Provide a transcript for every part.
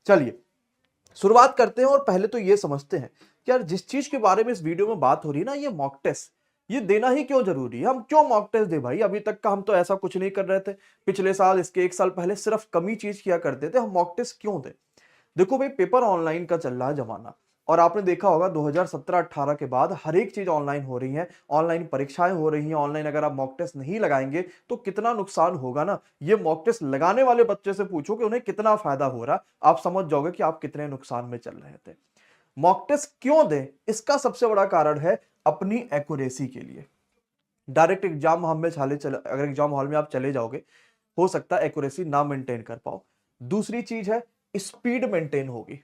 चलिए शुरुआत करते हैं और पहले तो ये समझते हैं कि यार जिस चीज के बारे में इस वीडियो में बात हो रही है ना, ये मॉक टेस्ट, ये देना ही क्यों जरूरी है? हम क्यों मॉक टेस्ट दे भाई? अभी तक का हम तो ऐसा कुछ नहीं कर रहे थे। पिछले साल, इसके एक साल पहले सिर्फ कम ही चीज किया करते थे, हम मॉक टेस्ट क्यों दे? देखो भाई, पेपर ऑनलाइन का चल रहा है जमाना, और आपने देखा होगा 2017-18 के बाद हर एक चीज ऑनलाइन हो रही है, ऑनलाइन परीक्षाएं हो रही हैं ऑनलाइन। अगर आप मॉक टेस्ट नहीं लगाएंगे तो कितना नुकसान होगा ना। ये मॉक टेस्ट लगाने वाले बच्चे से पूछो कि उन्हें कितना फायदा हो रहा, आप समझ जाओगे कि आप कितने नुकसान में चल रहे थे। मॉक टेस्ट क्यों दें? इसका सबसे बड़ा कारण है अपनी एक्यूरेसी के लिए। डायरेक्ट एग्जाम हॉल में अगर एग्जाम हॉल में आप चले जाओगे, हो सकता है एक्यूरेसी ना मेंटेन कर पाओ। दूसरी चीज है, स्पीड मेंटेन होगी।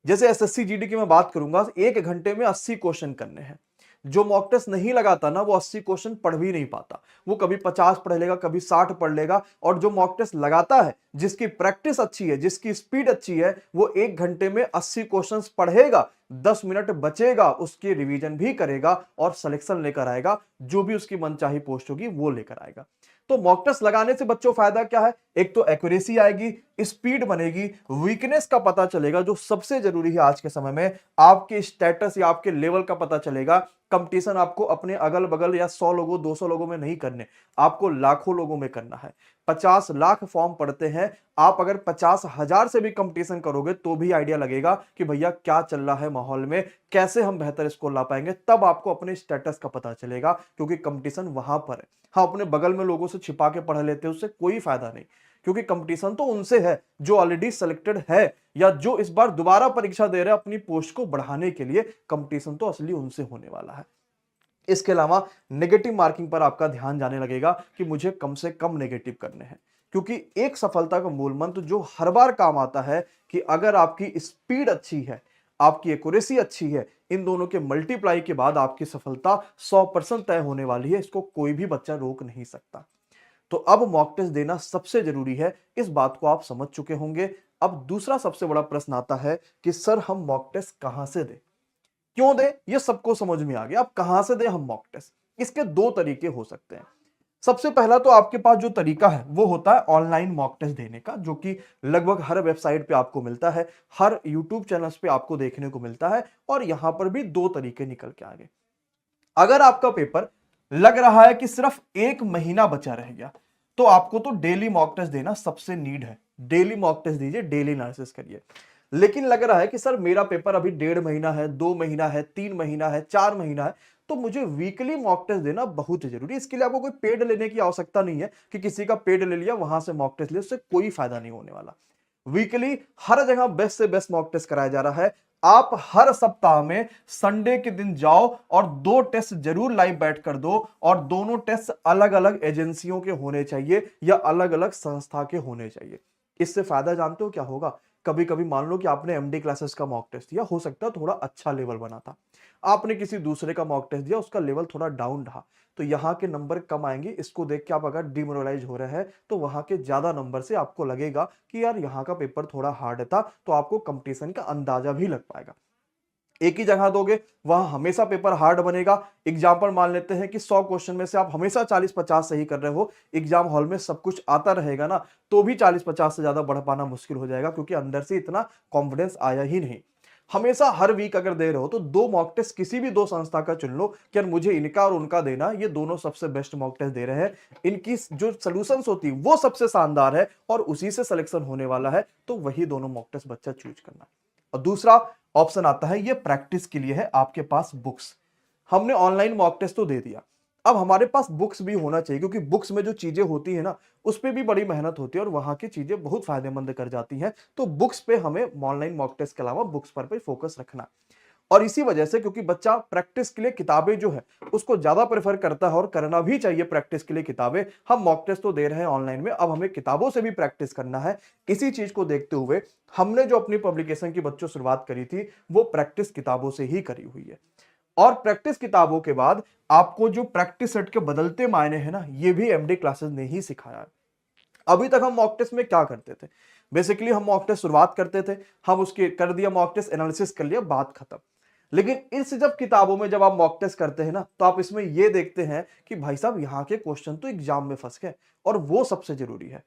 जैसे एसएससी जीडी की मैं बात करूंगा, 1 घंटे में 80 क्वेश्चन करने हैं। जो मॉक टेस्ट नहीं लगाता ना, वो 80 क्वेश्चन पढ़ भी नहीं पाता। वो कभी 50 पढ़ लेगा, कभी 60 पढ़ लेगा। और जो मॉक टेस्ट लगाता है, जिसकी प्रैक्टिस अच्छी है, जिसकी स्पीड अच्छी है, वो 1 घंटे में 80 क्वेश्चन पढ़ेगा, 10 मिनट बचेगा, उसकी रिवीजन भी करेगा और सिलेक्शन लेकर आएगा। जो भी उसकी मनचाही पोस्ट होगी वो लेकर आएगा। तो मॉक टेस्ट लगाने से बच्चों फायदा क्या है? एक तो एक्यूरेसी आएगी, स्पीड बनेगी, वीकनेस का पता चलेगा, जो सबसे जरूरी है आज के समय में। आपके स्टेटस या आपके लेवल का पता चलेगा। कंपटीशन आपको अपने अगल बगल या 100 लोगों 200 लोगों में नहीं करने, आपको लाखों लोगों में करना है। 50 लाख फॉर्म पड़ते हैं। आप अगर 50,000 से भी कंपटीशन करोगे तो भी आइडिया लगेगा कि भैया क्या चल रहा है माहौल में, कैसे हम बेहतर स्कोर ला पाएंगे। तब आपको अपने स्टेटस का पता चलेगा, क्योंकि कंपटीशन वहां पर है। हाँ, अपने बगल में लोगों से छिपा के पढ़ लेते हैं, उससे कोई फायदा नहीं, क्योंकि कंपटीशन तो उनसे है जो ऑलरेडी सिलेक्टेड है, या जो इस बार दोबारा परीक्षा दे रहे हैं अपनी पोस्ट को बढ़ाने के लिए। कंपटीशन तो असली उनसे होने वाला है। इसके अलावा नेगेटिव मार्किंग पर आपका ध्यान जाने लगेगा कि मुझे कम से कम नेगेटिव करने हैं, क्योंकि एक सफलता का मूल मंत्र जो हर बार काम आता है कि अगर आपकी स्पीड अच्छी है, आपकी एक्यूरेसी अच्छी है, इन दोनों के मल्टीप्लाई के बाद आपकी सफलता 100% तय होने वाली है। इसको कोई भी बच्चा रोक नहीं सकता। तो अब मॉक टेस्ट देना सबसे जरूरी है, इस बात को आप समझ चुके होंगे। अब दूसरा सबसे बड़ा प्रश्न आता है कि सर हम मॉक टेस्ट कहां से दें, क्यों दें? ये सबको समझ में आ गया। अब कहां से दें हम मॉक टेस्ट? इसके दो तरीके हो सकते हैं। सबसे पहला तो आपके पास जो तरीका है वो होता है ऑनलाइन मॉक टेस्ट देने का, जो कि लगभग हर वेबसाइट पे आपको मिलता है, हर यूट्यूब चैनल्स पे आपको देखने को मिलता है। और यहां पर भी दो तरीके निकल के आ गए। अगर आपका पेपर लग रहा है कि सिर्फ 1 महीना बचा रह गया, तो आपको तो डेली मॉक टेस्ट देना सबसे नीड है। डेली मॉक टेस्ट दीजिए, डेली एनालिसिस करिए। लेकिन लग रहा है कि सर मेरा पेपर अभी 1.5 महीना है, 2 महीना है, 3 महीना है, 4 महीना है, तो मुझे वीकली मॉक टेस्ट देना बहुत जरूरी है। इसके लिए आपको कोई पेड लेने की आवश्यकता नहीं है कि किसी का पेड ले लिया, वहां से मॉक टेस्ट लिया, उससे कोई फायदा नहीं होने वाला। वीकली हर जगह बेस्ट से बेस्ट मॉक टेस्ट कराया जा रहा है। आप हर सप्ताह में संडे के दिन जाओ और 2 टेस्ट जरूर लाइव बैठ कर दो, और दोनों टेस्ट अलग अलग एजेंसियों के होने चाहिए या अलग अलग संस्था के होने चाहिए। इससे फायदा जानते हो क्या होगा? कभी कभी मान लो कि आपने एमडी क्लासेस का मॉक टेस्ट दिया, हो सकता है थोड़ा अच्छा लेवल बना था। आपने किसी दूसरे का मॉक टेस्ट दिया, उसका लेवल थोड़ा डाउन रहा, तो यहां के नंबर कम आएंगे। इसको देख के आप अगर डिमोरलाइज हो रहे हैं, तो वहां के ज्यादा नंबर से आपको लगेगा कि यार यहाँ का पेपर थोड़ा हार्ड था, तो आपको कंपटीशन का अंदाजा भी लग पाएगा। एक ही जगह दोगे, वहां हमेशा पेपर हार्ड बनेगा। एग्जाम्पल मान लेते हैं कि 100 क्वेश्चन में से आप हमेशा 40-50 सही कर रहे हो, एग्जाम हॉल में सब कुछ आता रहेगा ना, तो भी 40-50 से ज्यादा बढ़ पाना मुश्किल हो जाएगा, क्योंकि अंदर से इतना कॉन्फिडेंस आया ही नहीं। हमेशा हर वीक अगर दे रहे हो, तो 2 मॉक टेस्ट किसी भी 2 संस्था का चुन लो कि यार मुझे इनका और उनका देना, ये दोनों सबसे बेस्ट मॉक टेस्ट दे रहे हैं, इनकी जो सोल्यूशंस होती है वो सबसे शानदार है, और उसी से सिलेक्शन होने वाला है, तो वही दोनों मॉक टेस्ट बच्चा चूज करना। और दूसरा ऑप्शन आता है, ये प्रैक्टिस के लिए है, आपके पास बुक्स। हमने ऑनलाइन मॉक टेस्ट तो दे दिया, अब हमारे पास बुक्स भी होना चाहिए, क्योंकि बुक्स में जो चीजें होती है ना, उस पे भी बड़ी मेहनत होती है, और वहां की चीजें बहुत फायदेमंद कर जाती हैं। तो बुक्स पे हमें ऑनलाइन मॉक टेस्ट के अलावा बुक्स पर भी फोकस रखना। और इसी वजह से, क्योंकि बच्चा प्रैक्टिस के लिए किताबें जो है उसको ज्यादा प्रेफर करता है, और करना भी चाहिए प्रैक्टिस के लिए किताबें। हम मॉक टेस्ट तो दे रहे हैं ऑनलाइन में, अब हमें किताबों से भी प्रैक्टिस करना है। इसी चीज को देखते हुए हमने जो अपनी पब्लिकेशन की बच्चों शुरुआत करी थी, वो प्रैक्टिस किताबों से ही करी हुई है। और प्रैक्टिस किताबों के बाद आपको जो प्रैक्टिस सेट के बदलते मायने हैं ना, ये भी एमडी क्लासेस ने ही सिखाया है। अभी तक हम मॉक टेस्ट में क्या करते थे? बेसिकली हम मॉक टेस्ट शुरुआत करते थे, हम उसके कर दिया मॉक टेस्ट, एनालिसिस कर लिया, बात खत्म। लेकिन इस जब किताबों में जब आप मॉक टेस्ट करते हैं ना, तो आप इसमें ये देखते हैं कि भाई साहब यहाँ के क्वेश्चन तो एग्जाम में फंस गए, और वो सबसे जरूरी है।